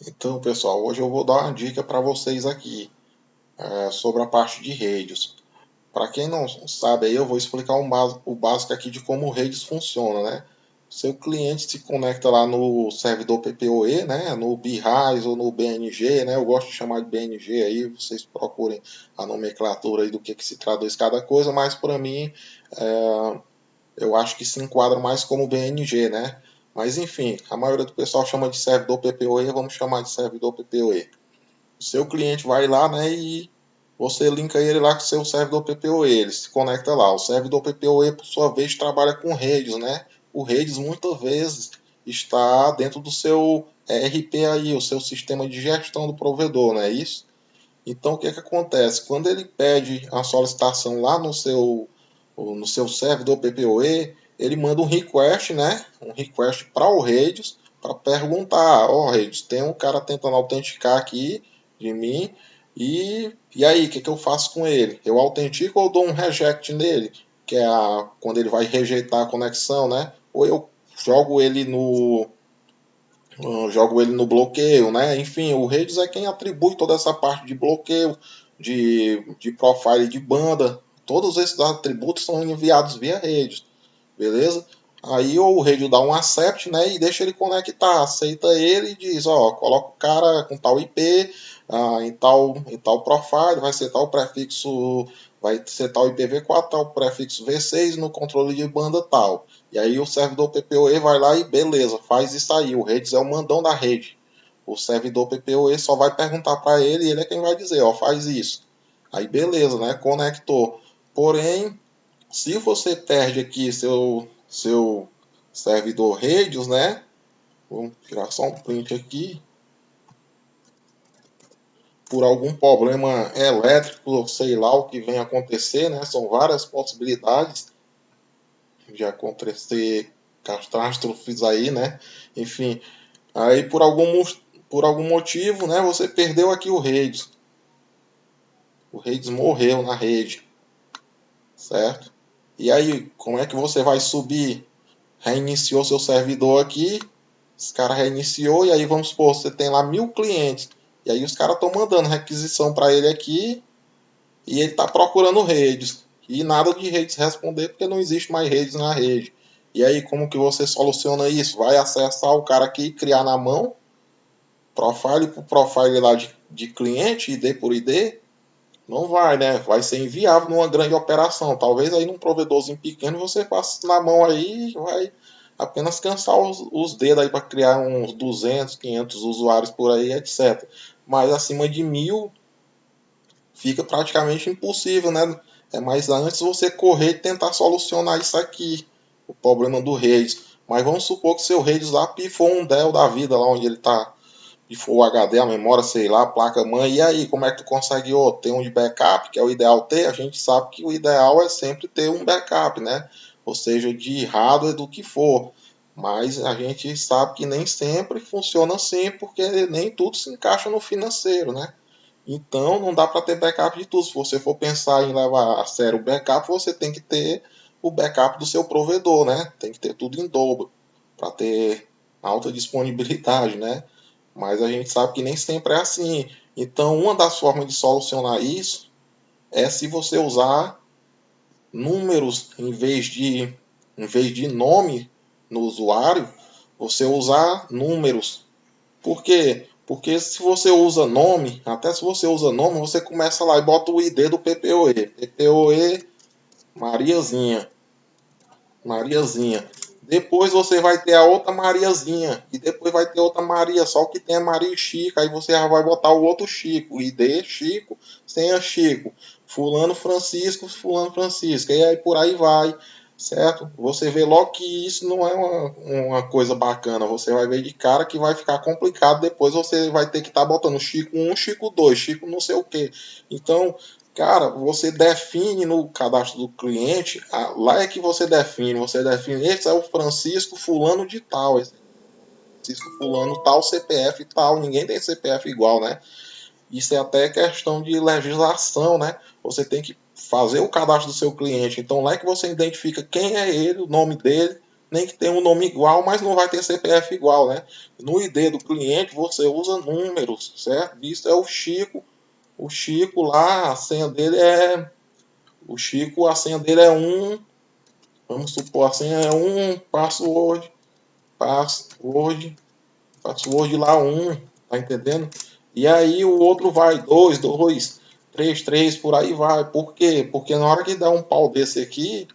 Então, pessoal, hoje eu vou dar uma dica para vocês aqui sobre a parte de redes. Para quem não sabe, aí eu vou explicar o básico aqui de como o redes funciona, né? Seu cliente se conecta lá no servidor PPoE, né? No BRISE ou no BNG, né? Eu gosto de chamar de BNG aí, vocês procurem a nomenclatura aí do que se traduz cada coisa, mas para mim eu acho que se enquadra mais como BNG, né? Mas enfim, a maioria do pessoal chama de servidor PPoE, vamos chamar de servidor PPoE. O seu cliente vai lá, né, e você linka ele lá com o seu servidor PPoE, ele se conecta lá. O servidor PPoE, por sua vez, trabalha com redes, né? O redes muitas vezes está dentro do seu ERP aí, o seu sistema de gestão do provedor, não é isso? Então, o que acontece? Quando ele pede a solicitação lá no seu servidor PPoE, ele manda um request, né? Um request para o Redis para perguntar, ó, Redis, tem um cara tentando autenticar aqui de mim e aí, o que eu faço com ele? Eu autentico ou dou um reject nele, que é quando ele vai rejeitar a conexão, né? Ou eu jogo ele no jogo ele no bloqueio, né? Enfim, o Redis é quem atribui toda essa parte de bloqueio, de profile de banda. Todos esses atributos são enviados via Redis, beleza? Aí o Redis dá um accept, né? E deixa ele conectar, aceita ele e diz, ó, coloca o cara com tal IP, em tal profile, vai ser tal prefixo, vai ser tal IPv4, tal prefixo V6 no controle de banda tal. E aí o servidor PPoE vai lá e beleza, faz isso aí. O Redis é o mandão da rede. O servidor PPoE só vai perguntar para ele e ele é quem vai dizer, ó, faz isso. Aí beleza, né? Conectou. Porém, se você perde aqui seu servidor Redis, né? Vamos tirar só um print aqui. Por algum problema elétrico, sei lá o que vem acontecer, né? São várias possibilidades de acontecer catástrofes aí, né? Enfim, aí por algum motivo, né? Você perdeu aqui o Redis. O Redis morreu na rede, certo? E aí, como é que você vai subir? Reiniciou seu servidor aqui, os caras reiniciou e aí vamos supor, você tem lá 1.000 clientes. E aí os caras estão mandando requisição para ele aqui e ele está procurando redes. E nada de redes responder porque não existe mais redes na rede. E aí como que você soluciona isso? Vai acessar o cara aqui, criar na mão, profile por profile lá de cliente, ID por ID? Não vai, né? Vai ser inviável numa grande operação. Talvez aí num provedorzinho pequeno você faça na mão aí e vai apenas cansar os dedos aí para criar uns 200, 500 usuários por aí, etc. Mas acima de 1.000 fica praticamente impossível, né? É mais antes você correr e tentar solucionar isso aqui, o problema do Redis. Mas vamos supor que seu Redis lá pifou um Dell da vida lá onde ele está e for o HD, a memória, sei lá, a placa-mãe, e aí, como é que tu consegue ter um de backup, que é o ideal ter? A gente sabe que o ideal é sempre ter um backup, né? Ou seja, de hardware do que for. Mas a gente sabe que nem sempre funciona assim, porque nem tudo se encaixa no financeiro, né? Então não dá para ter backup de tudo. Se você for pensar em levar a sério o backup, você tem que ter o backup do seu provedor, né? Tem que ter tudo em dobro para ter alta disponibilidade, né? Mas a gente sabe que nem sempre é assim. Então, uma das formas de solucionar isso é se você usar números em vez de nome no usuário, você usar números. Por quê? Porque se você usa nome, até se você usa nome, você começa lá e bota o ID do PPoE. PPoE Mariazinha. Mariazinha. Depois você vai ter a outra Mariazinha. E depois vai ter outra Maria, só que tem a Maria e Chico. Aí você já vai botar o outro Chico. ID Chico, sem a Chico. Fulano Francisco, Fulano Francisco. E aí por aí vai. Certo? Você vê logo que isso não é uma coisa bacana. Você vai ver de cara que vai ficar complicado. Depois você vai ter que estar botando Chico 1, Chico 2, Chico não sei o que. Então, cara, você define no cadastro do cliente, lá é que você define, esse é o Francisco fulano de tal, esse é o Francisco fulano tal, CPF tal, ninguém tem CPF igual, né? Isso é até questão de legislação, né? Você tem que fazer o cadastro do seu cliente, então lá é que você identifica quem é ele, o nome dele, nem que tenha um nome igual, mas não vai ter CPF igual, né? No ID do cliente você usa números, certo? Isso é o Chico. O Chico lá, a senha dele é... O Chico, a senha dele é vamos supor, a senha é password lá tá entendendo? E aí o outro vai 2, 2, 3, 3, por aí vai. Por quê? Porque na hora que dá um pau desse aqui,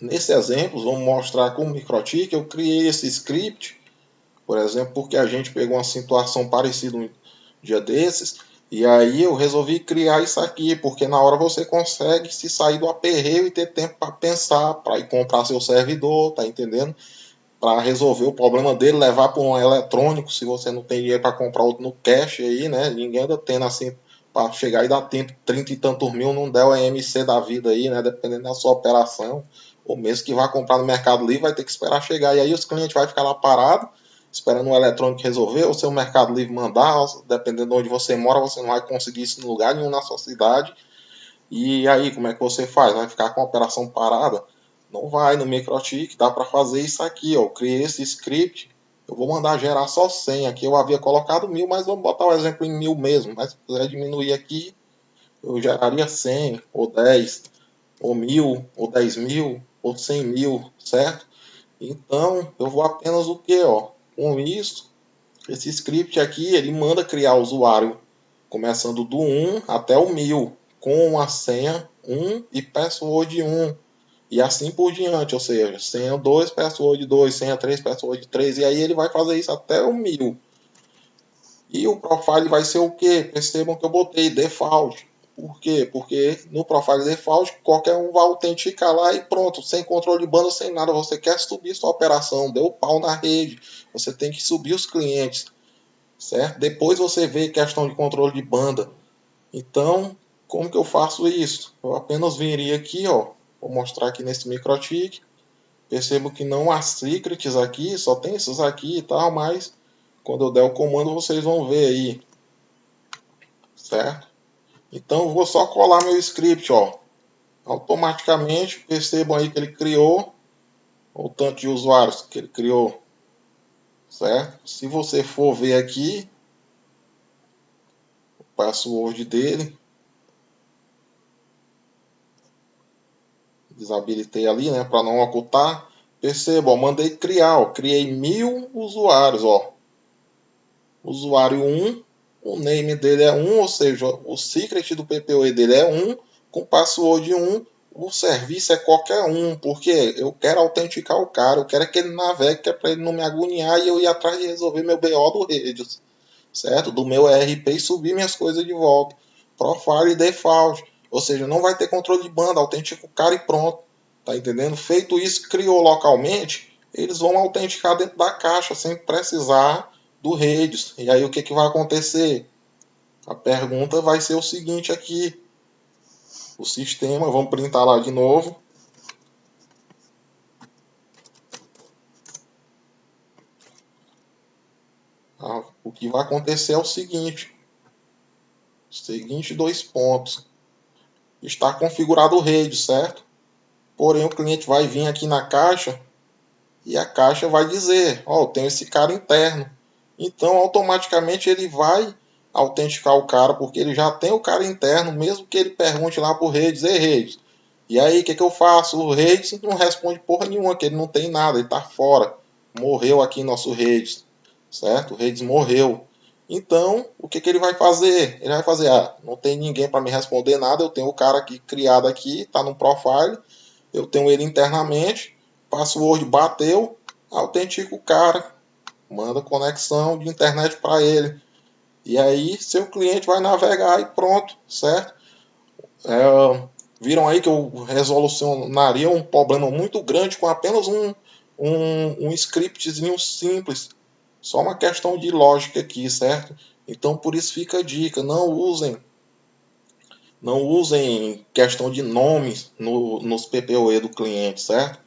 nesse exemplo, vamos mostrar com o MikroTik, eu criei esse script, por exemplo, porque a gente pegou uma situação parecida um dia desses, e aí eu resolvi criar isso aqui, porque na hora você consegue se sair do aperreio e ter tempo para pensar, para ir comprar seu servidor, tá entendendo? Para resolver o problema dele, levar para um eletrônico, se você não tem dinheiro para comprar outro no cash aí, né? Ninguém anda tendo assim para chegar e dar tempo, 30 e tantos mil num Dell EMC da vida aí, né? Dependendo da sua operação. Ou mesmo que vá comprar no Mercado Livre, vai ter que esperar chegar. E aí os clientes vão ficar lá parados, esperando o eletrônico resolver, ou seu Mercado Livre mandar, dependendo de onde você mora, você não vai conseguir isso em lugar nenhum na sua cidade. E aí, como é que você faz? Vai ficar com a operação parada? Não vai, no MikroTik dá para fazer isso aqui, ó. Eu criei esse script, eu vou mandar gerar só 100 aqui. Eu havia colocado 1000, mas vamos botar o exemplo em 1000 mesmo. Mas se quiser diminuir aqui, eu geraria 100, ou 10, ou 1000, ou 10.000, ou 100.000, certo? Então, eu vou apenas o que, ó? Com isso, esse script aqui, ele manda criar o usuário começando do 1 até o 1000, com a senha 1 e password 1. E assim por diante, ou seja, senha 2, password 2, senha 3, password 3, e aí ele vai fazer isso até o 1000. E o profile vai ser o quê? Percebam que eu botei default. Por quê? Porque no profile default, qualquer um vai autenticar lá e pronto, sem controle de banda, sem nada. Você quer subir sua operação, deu pau na rede, você tem que subir os clientes, certo? Depois você vê questão de controle de banda. Então, como que eu faço isso? Eu apenas viria aqui, ó, vou mostrar aqui nesse MikroTik. Percebo que não há secrets aqui, só tem esses aqui e tal, mas quando eu der o comando vocês vão ver aí, certo? Então eu vou só colar meu script, ó. Automaticamente percebam aí que ele criou o tanto de usuários que ele criou, certo? Se você for ver aqui o password dele, desabilitei ali, né, para não ocultar. Perceba, ó, mandei criar, ó, criei 1000 usuários, ó. Usuário 1, o name dele é 1, ou seja, o secret do PPoE dele é 1, com password 1, o serviço é qualquer um, porque eu quero autenticar o cara, eu quero que ele navegue, que é para ele não me agoniar e eu ir atrás de resolver meu BO do Redes, certo? Do meu ERP e subir minhas coisas de volta. Profile default, ou seja, não vai ter controle de banda, autentica o cara e pronto, tá entendendo? Feito isso, criou localmente, eles vão autenticar dentro da caixa, sem precisar do Redes. E aí o que, que vai acontecer? A pergunta vai ser o seguinte aqui. O sistema, vamos printar lá de novo. O que vai acontecer é o seguinte. Seguinte dois pontos. Está configurado o rede, certo? Porém, o cliente vai vir aqui na caixa e a caixa vai dizer, ó, eu tenho esse cara interno. Então, automaticamente ele vai autenticar o cara, porque ele já tem o cara interno, mesmo que ele pergunte lá pro Redes, ei Redes, e aí o que, que eu faço? O Redes não responde porra nenhuma, que ele não tem nada, ele tá fora. Morreu aqui nosso Redes, certo? O Redes morreu. Então, o que, que ele vai fazer? Ele vai fazer, não tem ninguém para me responder nada, eu tenho o cara aqui criado aqui, tá no profile, eu tenho ele internamente, password bateu, autentica o cara, manda conexão de internet para ele. E aí seu cliente vai navegar e pronto, certo? Viram aí que eu resolucionaria um problema muito grande com apenas um scriptzinho simples. Só uma questão de lógica aqui, certo? Então por isso fica a dica, não usem questão de nomes nos PPoE do cliente, certo?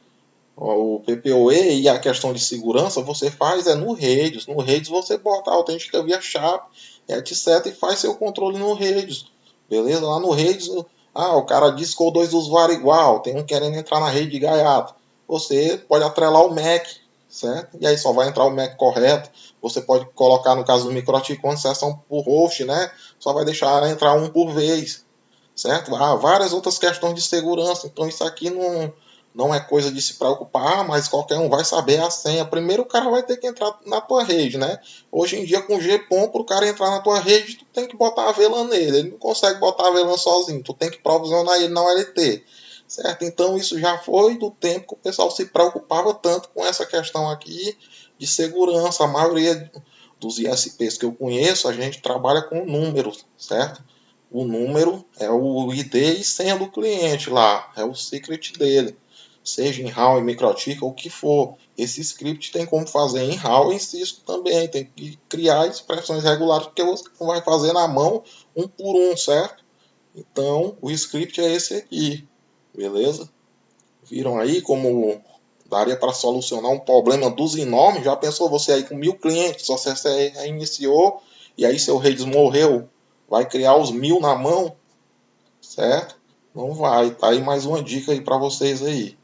O PPoE e a questão de segurança você faz no Redes. No Redes você bota a autêntica via chave, etc. e faz seu controle no Redes. Beleza? Lá no Redes, o cara disse que 2 usuários igual, tem um querendo entrar na rede de gaiato. você pode atrelar o MAC, certo? E aí só vai entrar o MAC correto. Você pode colocar, no caso do MikroTik, quando sessão por host, né? Só vai deixar entrar um por vez, certo? Há várias outras questões de segurança. Então isso aqui não é coisa de se preocupar, mas qualquer um vai saber a senha. Primeiro o cara vai ter que entrar na tua rede, né? Hoje em dia com o GPON, para o cara entrar na tua rede, tu tem que botar a VLAN nele. Ele não consegue botar a VLAN sozinho. Tu tem que provisionar ele na OLT. Certo? Então isso já foi do tempo que o pessoal se preocupava tanto com essa questão aqui de segurança. A maioria dos ISPs que eu conheço, a gente trabalha com números, certo? O número é o ID e senha do cliente lá, é o secret dele. Seja em HAL, em MikroTik ou o que for. Esse script tem como fazer em HAL e em Cisco também. Tem que criar expressões regulares, porque você não vai fazer na mão um por um, certo? Então, o script é esse aqui. Beleza? Viram aí como daria para solucionar um problema dos enormes? Já pensou você aí com 1000 clientes, só você iniciou e aí seu Redes morreu? Vai criar os 1000 na mão? Certo? Não vai. Tá aí mais uma dica aí para vocês aí.